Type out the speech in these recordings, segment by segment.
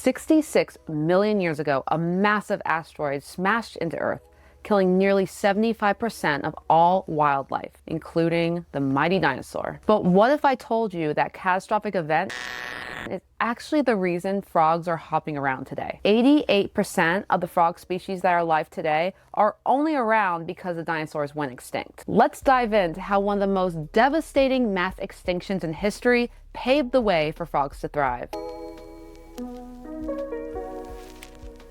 66 million years ago, a massive asteroid smashed into Earth, killing nearly 75% of all wildlife, including the mighty dinosaur. But what if I told you that catastrophic event is actually the reason frogs are hopping around today? 88% of the frog species that are alive today are only around because the dinosaurs went extinct. Let's dive into how one of the most devastating mass extinctions in history paved the way for frogs to thrive.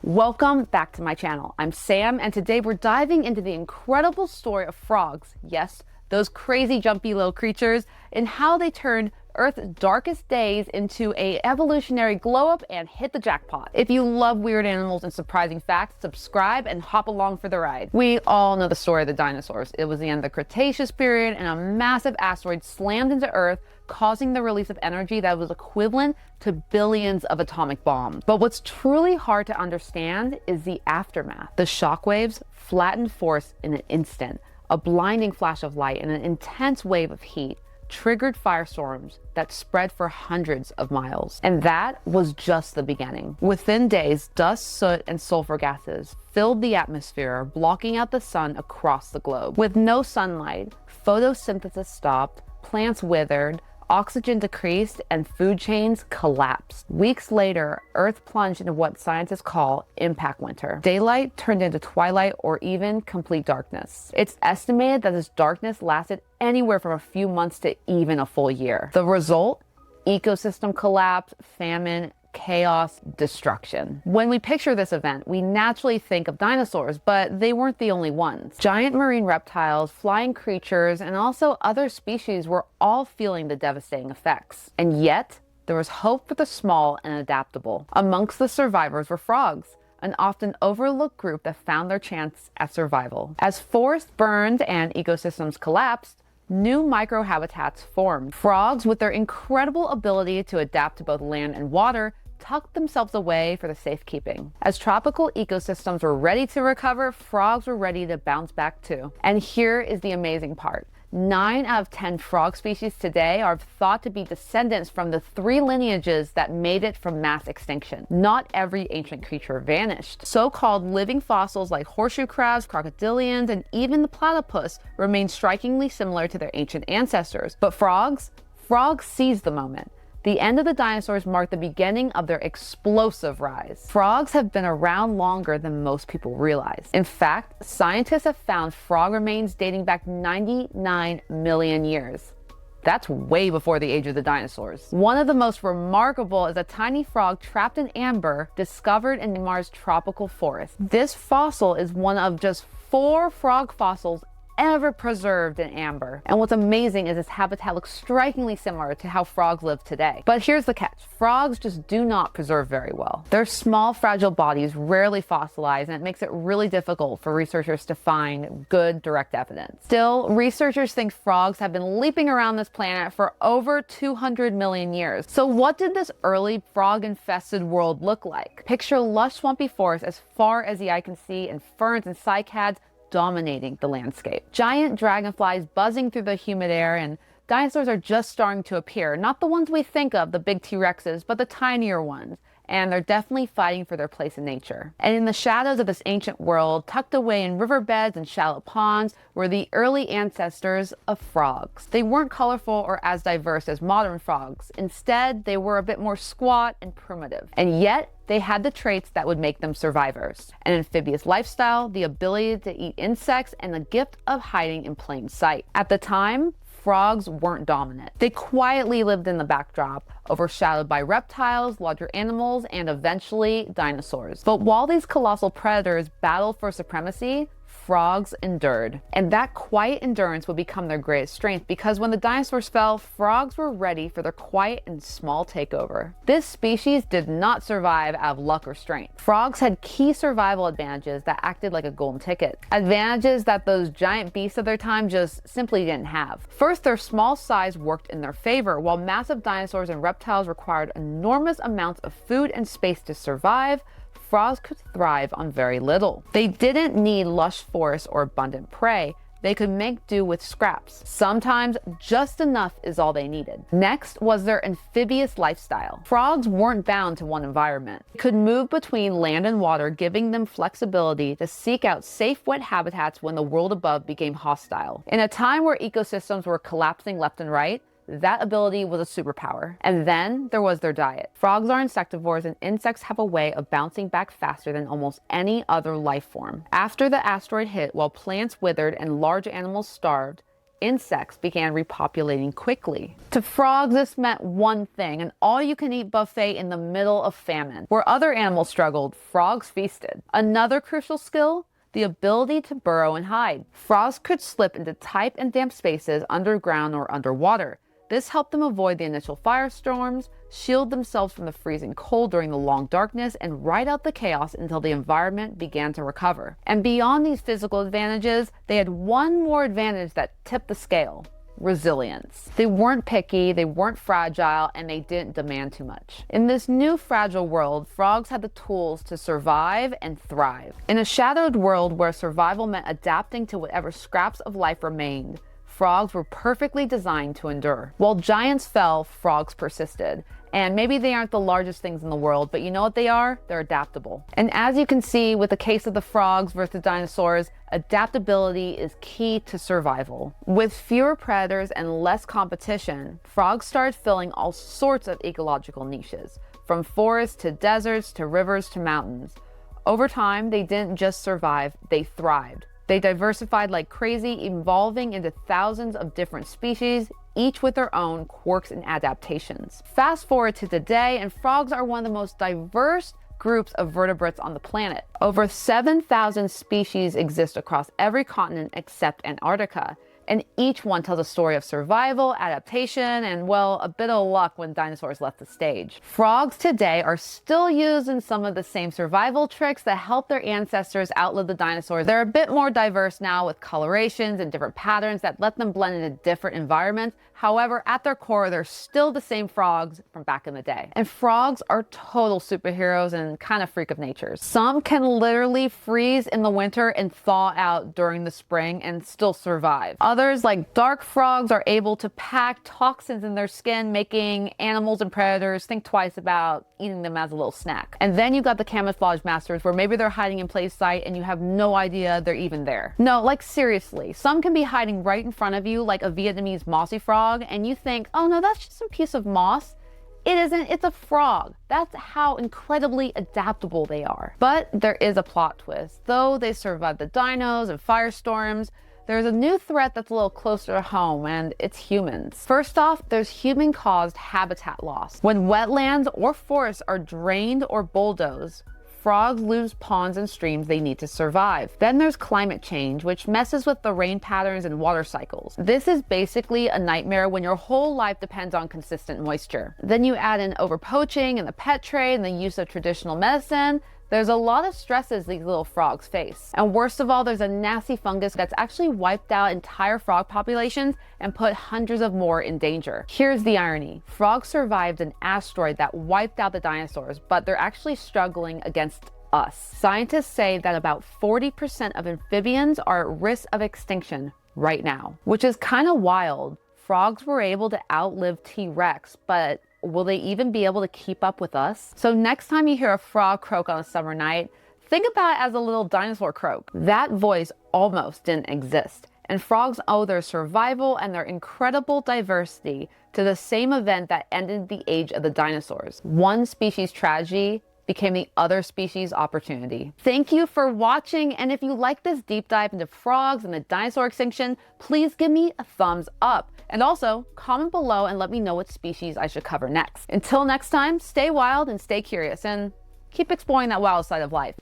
Welcome back to my channel. I'm Sam, and today we're diving into the incredible story of frogs. Yes, those crazy jumpy little creatures, and how they turned Earth's darkest days into an evolutionary glow-up and hit the jackpot. If you love weird animals and surprising facts, subscribe and hop along for the ride. We all know the story of the dinosaurs. It was the end of the Cretaceous period, and a massive asteroid slammed into Earth, causing the release of energy that was equivalent to billions of atomic bombs. But what's truly hard to understand is the aftermath. The shockwaves flattened forests in an instant. A blinding flash of light and an intense wave of heat triggered firestorms that spread for hundreds of miles. And that was just the beginning. Within days, dust, soot, and sulfur gases filled the atmosphere, blocking out the sun across the globe. With no sunlight, photosynthesis stopped, plants withered, oxygen decreased, and food chains collapsed. Weeks later, Earth plunged into what scientists call impact winter. Daylight turned into twilight or even complete darkness. It's estimated that this darkness lasted anywhere from a few months to even a full year. The result? Ecosystem collapse, famine, chaos, destruction. When we picture this event, we naturally think of dinosaurs, but they weren't the only ones. Giant marine reptiles, flying creatures, and also other species were all feeling the devastating effects. And yet, there was hope for the small and adaptable. Amongst the survivors were frogs, an often overlooked group that found their chance at survival. As forests burned and ecosystems collapsed, new microhabitats formed. Frogs, with their incredible ability to adapt to both land and water, tucked themselves away for the safekeeping. As tropical ecosystems were ready to recover, frogs were ready to bounce back too. And here is the amazing part. 9 out of 10 frog species today are thought to be descendants from the 3 lineages that made it from mass extinction. Not every ancient creature vanished. So-called living fossils like horseshoe crabs, crocodilians, and even the platypus remain strikingly similar to their ancient ancestors. But frogs seized the moment. The end of the dinosaurs marked the beginning of their explosive rise. Frogs have been around longer than most people realize. In fact, scientists have found frog remains dating back 99 million years. That's way before the age of the dinosaurs. One of the most remarkable is a tiny frog trapped in amber discovered in Myanmar's tropical forest. This fossil is one of just 4 frog fossils ever preserved in amber. And what's amazing is its habitat looks strikingly similar to how frogs live today. But here's the catch. Frogs just do not preserve very well. Their small, fragile bodies rarely fossilize, and it makes it really difficult for researchers to find good direct evidence. Still, researchers think frogs have been leaping around this planet for over 200 million years. So what did this early frog-infested world look like? Picture lush, swampy forests as far as the eye can see, and ferns and cycads dominating the landscape. Giant dragonflies buzzing through the humid air, and dinosaurs are just starting to appear. Not the ones we think of, the big T-Rexes, but the tinier ones. And they're definitely fighting for their place in nature. And in the shadows of this ancient world, tucked away in riverbeds and shallow ponds, were the early ancestors of frogs. They weren't colorful or as diverse as modern frogs. Instead, they were a bit more squat and primitive. And yet, they had the traits that would make them survivors: an amphibious lifestyle, the ability to eat insects, and the gift of hiding in plain sight. At the time, frogs weren't dominant. They quietly lived in the backdrop, overshadowed by reptiles, larger animals, and eventually dinosaurs. But while these colossal predators battled for supremacy, frogs endured. And that quiet endurance would become their greatest strength, because when the dinosaurs fell, frogs were ready for their quiet and small takeover. This species did not survive out of luck or strength. Frogs had key survival advantages that acted like a golden ticket. Advantages that those giant beasts of their time just simply didn't have. First, their small size worked in their favor. While massive dinosaurs and reptiles required enormous amounts of food and space to survive, frogs could thrive on very little. They didn't need lush forests or abundant prey. They could make do with scraps. Sometimes just enough is all they needed. Next was their amphibious lifestyle. Frogs weren't bound to one environment. They could move between land and water, giving them flexibility to seek out safe wet habitats when the world above became hostile. In a time where ecosystems were collapsing left and right, that ability was a superpower. And then there was their diet. Frogs are insectivores, and insects have a way of bouncing back faster than almost any other life form. After the asteroid hit, while plants withered and large animals starved, insects began repopulating quickly. To frogs, this meant one thing: an all-you-can-eat buffet in the middle of famine. Where other animals struggled, frogs feasted. Another crucial skill: the ability to burrow and hide. Frogs could slip into tight and damp spaces underground or underwater. This helped them avoid the initial firestorms, shield themselves from the freezing cold during the long darkness, and ride out the chaos until the environment began to recover. And beyond these physical advantages, they had one more advantage that tipped the scale: resilience. They weren't picky, they weren't fragile, and they didn't demand too much. In this new fragile world, frogs had the tools to survive and thrive. In a shadowed world where survival meant adapting to whatever scraps of life remained, frogs were perfectly designed to endure. While giants fell, frogs persisted. And maybe they aren't the largest things in the world, but you know what they are? They're adaptable. And as you can see with the case of the frogs versus dinosaurs, adaptability is key to survival. With fewer predators and less competition, frogs started filling all sorts of ecological niches, from forests to deserts to rivers to mountains. Over time, they didn't just survive, they thrived. They diversified like crazy, evolving into thousands of different species, each with their own quirks and adaptations. Fast forward to today, and frogs are one of the most diverse groups of vertebrates on the planet. Over 7,000 species exist across every continent except Antarctica, and each one tells a story of survival, adaptation, and, well, a bit of luck when dinosaurs left the stage. Frogs today are still used in some of the same survival tricks that helped their ancestors outlive the dinosaurs. They're a bit more diverse now, with colorations and different patterns that let them blend into different environments. However, at their core, they're still the same frogs from back in the day. And frogs are total superheroes and kind of freak of nature. Some can literally freeze in the winter and thaw out during the spring and still survive. Others, like dark frogs, are able to pack toxins in their skin, making animals and predators think twice about eating them as a little snack. And then you got the camouflage masters, where maybe they're hiding in plain sight and you have no idea they're even there. No, like seriously, some can be hiding right in front of you, like a Vietnamese mossy frog, and you think, oh no, that's just some piece of moss. It isn't, it's a frog. That's how incredibly adaptable they are. But there is a plot twist. Though they survived the dinos and firestorms, there's a new threat that's a little closer to home, and it's humans. First off, there's human-caused habitat loss. When wetlands or forests are drained or bulldozed, frogs lose ponds and streams they need to survive. Then there's climate change, which messes with the rain patterns and water cycles. This is basically a nightmare when your whole life depends on consistent moisture. Then you add in overpoaching and the pet trade and the use of traditional medicine. There's a lot of stresses these little frogs face. And worst of all, there's a nasty fungus that's actually wiped out entire frog populations and put hundreds of more in danger. Here's the irony. Frogs survived an asteroid that wiped out the dinosaurs, but they're actually struggling against us. Scientists say that about 40% of amphibians are at risk of extinction right now, which is kind of wild. Frogs were able to outlive T-Rex, but will they even be able to keep up with us? So next time you hear a frog croak on a summer night, think about it as a little dinosaur croak. That voice almost didn't exist. And frogs owe their survival and their incredible diversity to the same event that ended the age of the dinosaurs. One species tragedy became the other species' opportunity. Thank you for watching, and if you like this deep dive into frogs and the dinosaur extinction, please give me a thumbs up. And also, comment below and let me know what species I should cover next. Until next time, stay wild and stay curious, and keep exploring that wild side of life.